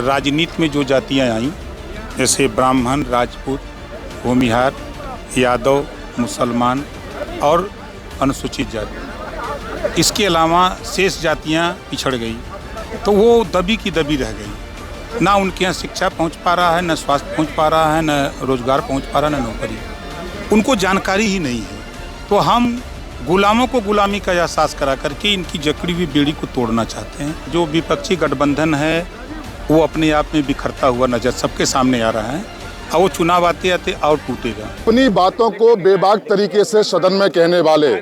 राजनीति में जो जातियां आईं, जैसे ब्राह्मण, राजपूत, भूमिहार, यादव, मुसलमान और अनुसूचित जाति, इसके अलावा शेष जातियां पिछड़ गई, तो वो दबी की दबी रह गई। ना उनके यहाँ शिक्षा पहुंच पा रहा है, न स्वास्थ्य पहुंच पा रहा है, न रोजगार पहुंच पा रहा है, न नौकरी। उनको जानकारी ही नहीं है। तो हम गुलामों को गुलामी का एहसास करा करके इनकी जकड़ी हुई बेड़ी को तोड़ना चाहते हैं। जो विपक्षी गठबंधन है वो अपने आप में बिखरता हुआ नजर सबके सामने आ रहा है और वो चुनाव आते आते और टूटेगा। अपनी बातों को बेबाक तरीके से सदन में कहने वाले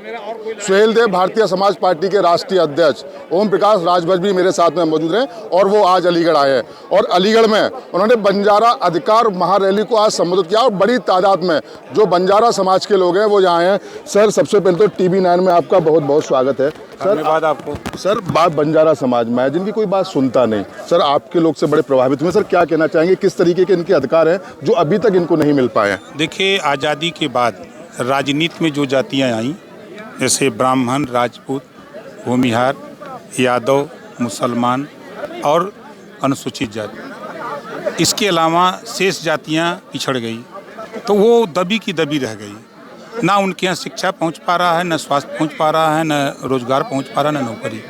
सुहेलदेव भारतीय समाज पार्टी के राष्ट्रीय अध्यक्ष ओम प्रकाश राजभर भी मेरे साथ में मौजूद हैं और वो आज अलीगढ़ आए हैं और अलीगढ़ में उन्होंने बंजारा अधिकार महारैली को आज संबोधित किया और बड़ी तादाद में जो बंजारा समाज के लोग हैं वो यहाँ हैं। सर, सबसे पहले तो TV9 में आपका बहुत बहुत स्वागत है। सर, धन्यवाद आपको। सर, बात बंजारा समाज में है जिनकी कोई बात सुनता नहीं। सर, आपके लोग से बड़े प्रभावित हुए। सर, क्या कहना चाहेंगे, किस तरीके के इनके अधिकार हैं जो अभी तक इनको नहीं मिल पाए हैं? देखिए, आज़ादी के बाद राजनीति में जो जातियां आईं, जैसे ब्राह्मण, राजपूत, भूमिहार, यादव, मुसलमान और अनुसूचित जाति, इसके अलावा शेष जातियां पिछड़ गई, तो वो दबी की दबी रह गई। ना उनके यहाँ शिक्षा पहुंच पा रहा है, न स्वास्थ्य पहुंच पा रहा है, न रोजगार पहुंच पा रहा है, न नौकरी।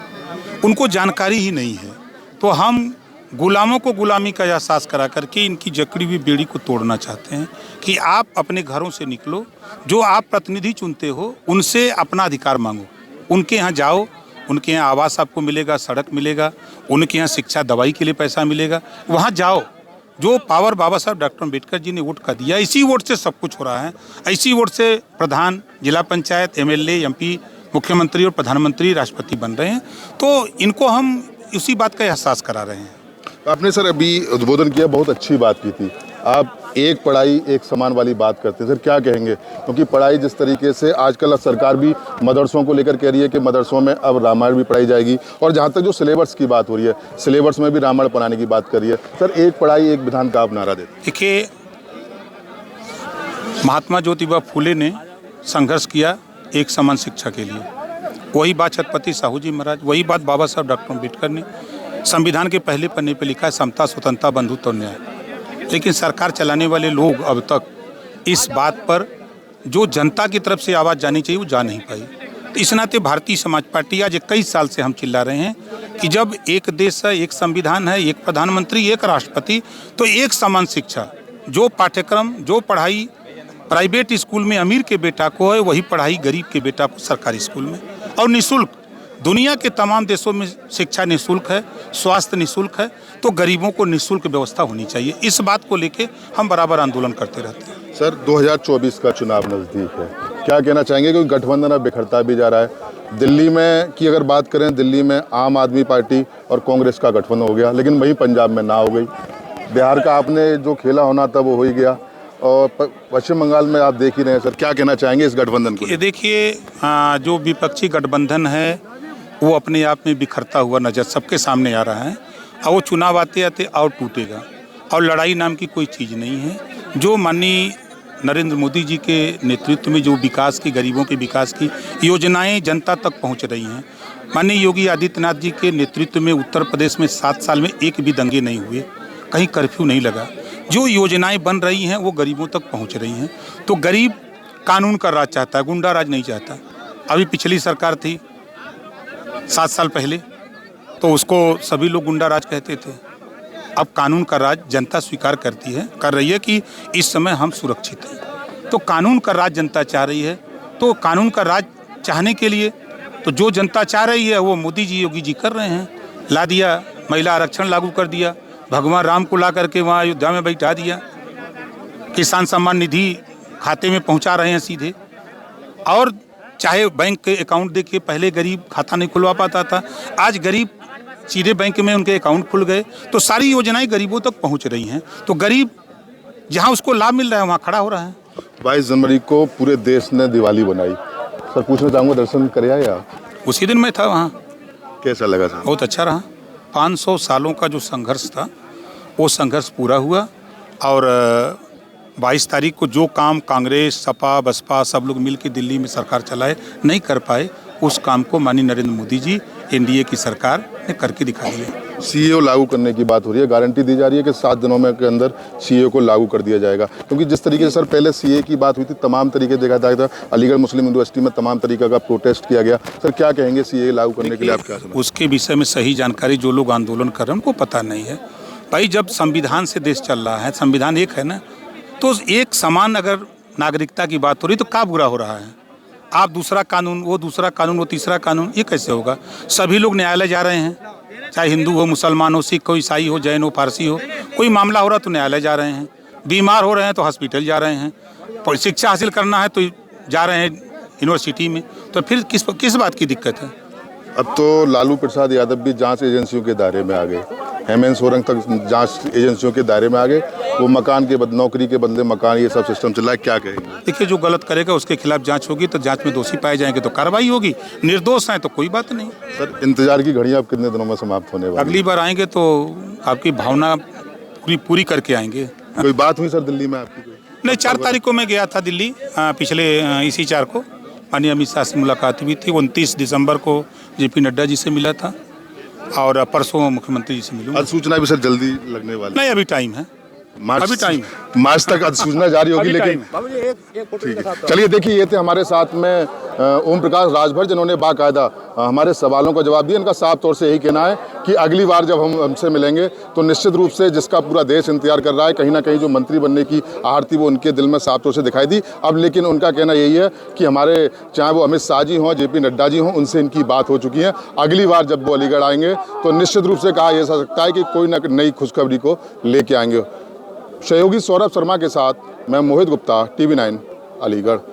उनको जानकारी ही नहीं है। तो हम गुलामों को गुलामी का एहसास करा करके इनकी जकड़ी हुई बेड़ी को तोड़ना चाहते हैं कि आप अपने घरों से निकलो, जो आप प्रतिनिधि चुनते हो उनसे अपना अधिकार मांगो, उनके यहाँ जाओ, उनके यहाँ आवास आपको मिलेगा, सड़क मिलेगा, उनके यहाँ शिक्षा दवाई के लिए पैसा मिलेगा, वहाँ जाओ। जो पावर बाबा साहब डॉक्टर अम्बेडकर जी ने वोट का दिया, इसी वोट से सब कुछ हो रहा है। इसी वोट से प्रधान, जिला पंचायत, MLA, MP, मुख्यमंत्री और प्रधानमंत्री, राष्ट्रपति बन रहे हैं। तो इनको हम उसी बात का एहसास करा रहे हैं। आपने सर अभी उद्बोधन किया, बहुत अच्छी बात की थी। आप एक पढ़ाई एक समान वाली बात करते हैं। सर, क्या कहेंगे, क्योंकि पढ़ाई जिस तरीके से आजकल सरकार भी मदरसों को लेकर कह रही है कि मदरसों में अब रामायण भी पढ़ाई जाएगी, और जहाँ तक जो सिलेबस की बात हो रही है, सिलेबस में भी रामायण पढ़ाने की बात कर रही है। सर, एक पढ़ाई एक विधान का आप नारा देते। देखिए, महात्मा ज्योतिबा फूले ने संघर्ष किया एक समान शिक्षा के लिए। वही बात छत्रपति साहू जी महाराज, वही बात बाबा साहब डॉक्टर अम्बेडकर ने संविधान के पहले पन्ने पर लिखा है, समता, स्वतंत्रता, बंधुत्व और न्याय। लेकिन सरकार चलाने वाले लोग अब तक इस बात पर जो जनता की तरफ से आवाज़ जानी चाहिए वो जा नहीं पाई। तो इस नाते भारतीय समाज पार्टी आज 21 साल से हम चिल्ला रहे हैं कि जब एक देश है, एक संविधान है, एक प्रधानमंत्री, एक राष्ट्रपति, तो एक समान शिक्षा, जो पाठ्यक्रम, जो पढ़ाई प्राइवेट स्कूल में अमीर के बेटा को है, वही पढ़ाई गरीब के बेटा को सरकारी स्कूल में, और निःशुल्क। दुनिया के तमाम देशों में शिक्षा निःशुल्क है, स्वास्थ्य निःशुल्क है, तो गरीबों को निःशुल्क व्यवस्था होनी चाहिए। इस बात को लेके हम बराबर आंदोलन करते रहते हैं। सर, 2024 का चुनाव नज़दीक है, क्या कहना चाहेंगे, क्योंकि गठबंधन अब बिखरता भी जा रहा है। दिल्ली में की अगर बात करें, दिल्ली में आम आदमी पार्टी और कांग्रेस का गठबंधन हो गया, लेकिन वहीं पंजाब में ना हो गई। बिहार का आपने जो खेला होना था वो हो ही गया, और पश्चिम बंगाल में आप देख ही रहे हैं। सर, क्या कहना चाहेंगे इस गठबंधन को? ये देखिए, जो विपक्षी गठबंधन है वो अपने आप में बिखरता हुआ नजर सबके सामने आ रहा है और वो चुनाव आते आते और टूटेगा। और लड़ाई नाम की कोई चीज़ नहीं है। जो माननीय नरेंद्र मोदी जी के नेतृत्व में जो विकास की, गरीबों के विकास की योजनाएं जनता तक पहुंच रही हैं, माननीय योगी आदित्यनाथ जी के नेतृत्व में उत्तर प्रदेश में 7 साल में एक भी दंगे नहीं हुए, कहीं कर्फ्यू नहीं लगा। जो योजनाएं बन रही हैं वो गरीबों तक पहुँच रही हैं। तो गरीब कानून का राज चाहता है, गुंडा राज नहीं चाहता। अभी पिछली सरकार थी 7 साल पहले, तो उसको सभी लोग गुंडा राज कहते थे। अब कानून का राज जनता स्वीकार करती है, कर रही है कि इस समय हम सुरक्षित हैं। तो कानून का राज जनता चाह रही है। तो कानून का राज चाहने के लिए तो जो जनता चाह रही है वो मोदी जी, योगी जी कर रहे हैं। ला दिया, महिला आरक्षण लागू कर दिया, भगवान राम को ला करके वहाँ अयोध्या में बैठा दिया, किसान सम्मान निधि खाते में पहुँचा रहे हैं सीधे। और चाहे बैंक के अकाउंट देखिए, पहले गरीब खाता नहीं खुलवा पाता था, आज गरीब सीधे बैंक में उनके अकाउंट खुल गए। तो सारी योजनाएं गरीबों तक पहुंच रही हैं। तो गरीब जहां उसको लाभ मिल रहा है वहां खड़ा हो रहा है। 22 जनवरी को पूरे देश ने दिवाली बनाई। सर, पूछना चाहूँगा, दर्शन कर आए आप? उसी दिन मैं था वहाँ। कैसा लगा सर? बहुत अच्छा रहा। 500 सालों का जो संघर्ष था वो संघर्ष पूरा हुआ। और 22 तारीख को जो काम कांग्रेस, सपा, बसपा सब लोग मिल के दिल्ली में सरकार चलाए नहीं कर पाए, उस काम को माननीय नरेंद्र मोदी जी, एनडीए की सरकार ने करके दिखा दिया। सीएए लागू करने की बात हो रही है, गारंटी दी जा रही है कि 7 दिनों में के अंदर सीएए को लागू कर दिया जाएगा, क्योंकि जिस तरीके से सर पहले सीएए की बात हुई थी, तमाम तरीके देखा था, अलीगढ़ मुस्लिम यूनिवर्सिटी में तमाम तरीके का प्रोटेस्ट किया गया। सर क्या कहेंगे सीएए लागू करने के लिए आप क्या समझते? उसके विषय में सही जानकारी जो लोग आंदोलन कर रहे हैं उनको पता नहीं है। भाई जब संविधान से देश चल रहा है, संविधान एक है ना, तो एक समान अगर नागरिकता की बात हो रही तो क्या बुरा हो रहा है? आप दूसरा कानून, वो दूसरा कानून, वो तीसरा कानून, ये कैसे होगा? सभी लोग न्यायालय जा रहे हैं, चाहे हिंदू हो, मुसलमान हो, सिख हो, ईसाई हो, जैन हो, पारसी हो, कोई मामला हो रहा तो न्यायालय जा रहे हैं, बीमार हो रहे हैं तो हॉस्पिटल जा रहे हैं, शिक्षा हासिल करना है तो जा रहे हैं यूनिवर्सिटी में, तो फिर किस बात की दिक्कत है? अब तो लालू प्रसाद यादव भी जांच एजेंसियों के दायरे में आ गए, हेमंत सोरेन तक जांच एजेंसियों के दायरे में आ गए, वो मकान के नौकरी के बदले मकान, ये सब सिस्टम चल रहा है, क्या कहेंगे? देखिए, जो गलत करेगा उसके खिलाफ जांच होगी, तो जांच में दोषी पाए जाएंगे तो कार्रवाई होगी, निर्दोष हैं तो कोई बात नहीं। सर इंतजार की घड़ियां अब कितने दिनों में समाप्त होने वाली? अगली बार आएंगे तो आपकी भावना पूरी करके आएंगे। कोई बात हुई सर दिल्ली में आपकी? कोई नहीं, 4 तारीख को मैं गया था दिल्ली, पिछले इसी 4 को माननीय अमित शाह से मुलाकात हुई थी। 29 दिसंबर को जेपी नड्डा जी से मिला था और परसों मुख्यमंत्री जी से मिलूंगा। अधिसूचना भी सर जल्दी लगने वाली? नहीं, अभी टाइम है, अभी टाइम है, मार्च तक अधिसूचना जारी होगी, लेकिन ठीक है। चलिए देखिए, ये थे हमारे साथ में ओम प्रकाश राजभर, जिन्होंने बाकायदा हमारे सवालों का जवाब दिया। इनका साफ तौर से यही कहना है कि अगली बार जब हम हमसे मिलेंगे तो निश्चित रूप से जिसका पूरा देश इंतजार कर रहा है, कहीं ना कहीं जो मंत्री बनने की आहट थी वो उनके दिल में साफ तौर से दिखाई दी। अब लेकिन उनका कहना यही है कि हमारे चाहे वो अमित शाह जी हों, जेपी नड्डा जी हों, उनसे इनकी बात हो चुकी है। अगली बार जब वो अलीगढ़ आएंगे तो निश्चित रूप से कहा जा सकता है कि कोई ना नई खुशखबरी को लेके आएंगे। सहयोगी सौरभ शर्मा के साथ मैं मोहित गुप्ता, TV9 अलीगढ़।